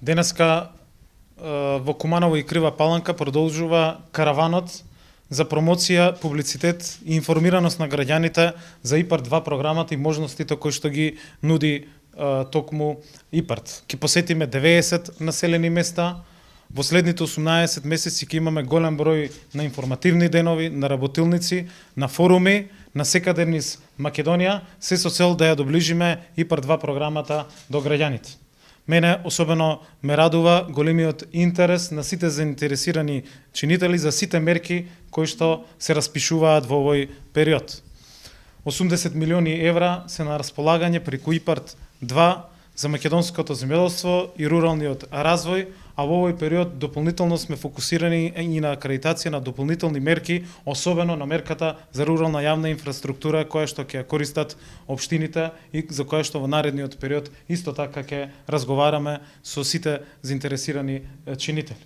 Денеска во Куманово и Крива Паланка продолжува караванот за промоција, публицитет и информираност на граѓаните за ИПАРД 2 програмата и можностите кои што ги нуди токму ИПАРД. Ке посетиме 90 населени места. Во следните 18 месеци ќе имаме голем број на информативни денови, на работилници, на форуми, на секаде низ Македонија, се со цел да ја доближиме ИПАРД 2 програмата до граѓаните. Мене особено ме радува големиот интерес на сите заинтересирани чинители за сите мерки кои што се распишуваат во овој период. 80 милиони евра се на располагање преку ИПАРД 2 за македонското земјоделство и руралниот развој, а во овој период дополнително сме фокусирани и на акредитација на дополнителни мерки, особено на мерката за рурална јавна инфраструктура, која што ќе ја користат општините и за која што во наредниот период исто така ќе разговараме со сите заинтересирани чинители.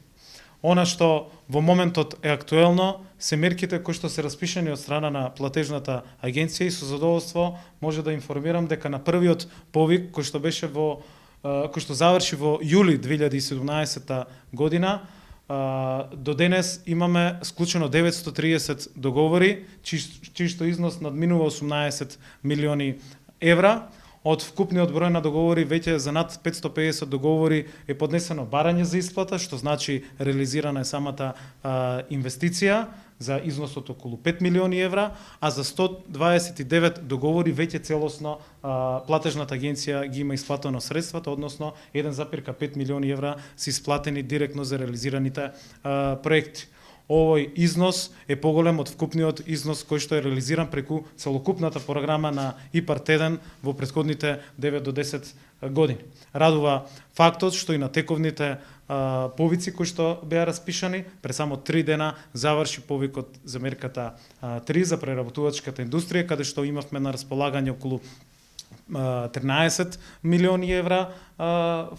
Она што во моментот е актуелно се мерките кои што се распишани од страна на платежната агенција и со задоволство може да информирам дека на првиот повик кој што беше кој што заврши во јули 2017 година, до денес имаме склучено 930 договори, чиј што износ надминува 18 милиони евра. Од вкупниот број на договори веќе за над 550 договори е поднесено барање за исплата, што значи реализирана е самата инвестиција за износот околу 5 милиони евра, а за 129 договори веќе целосно платежната агенција ги има исплатено средствата, односно 1,5 милиони евра се исплатени директно за реализираните проекти. Овој износ е поголем од вкупниот износ кој што е реализиран преку целокупната програма на ИПАРД 1 во претходните 9 до 10 години. Радува фактот што и на тековните повици кои што беа распишани, пред само 3 дена заврши повикот за мерката 3 за преработувачката индустрија, каде што имавме на располагање околу 13 милиони евра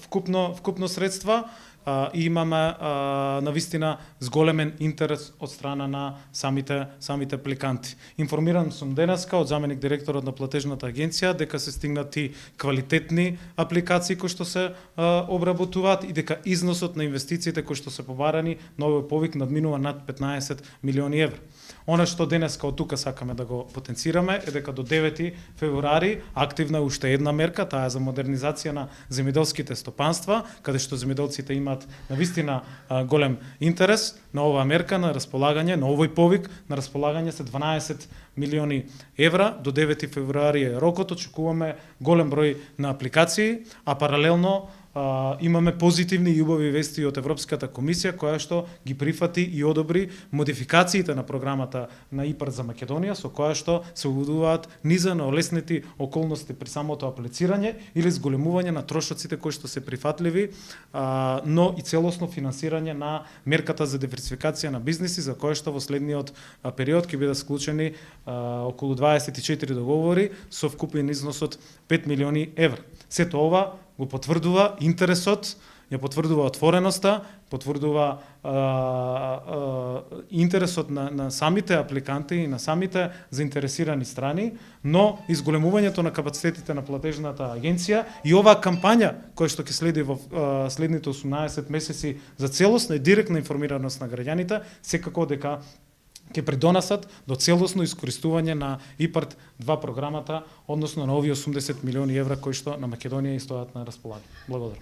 вкупно средства. И имаме навистина зголемен интерес од страна на самите апликанти. Информиран сум денеска од заменик директорот на платежната агенција дека се стигнати квалитетни апликации кои што се обработуваат и дека износот на инвестициите кои што се побарани на овој повик надминува над 15 милиони евра. Она што денеска од тука сакаме да го потенцираме е дека до 9 февруари активна е уште една мерка, таа е за модернизација на земјоделските стопанства, каде што земјоделците имаат навистина голем интерес на оваа мерка на располагање, на овој повик на располагање се 12 милиони евра. До 9 февруари е рокот, очекуваме голем број на апликации, а паралелно имаме позитивни и убави вести од Европската комисија која што ги прифати и одобри модификациите на програмата на ИПАРД за Македонија, со која што се уведуваат низа на олеснети околности при самото аплицирање или зголемување на трошоците кои што се прифатливи, но и целосно финансирање на мерката за диверсификација на бизниси, за која што во следниот период ќе бидат склучени околу 24 договори со вкупен износ од 5 милиони евра. Сето ова го потврдува интересот, ја потврдува отвореноста, потврдува интересот на самите апликанти и на самите заинтересирани страни, но изголемувањето на капацитетите на платежната агенција и оваа кампања која што ќе следи во следните 18 месеци за целосна и директна информираност на граѓаните, секако дека ќе придонесат до целосно искористување на ИПАРД 2 програмата, односно на овие 80 милиони евра кои што на Македонија стојат на располагање. Благодарам.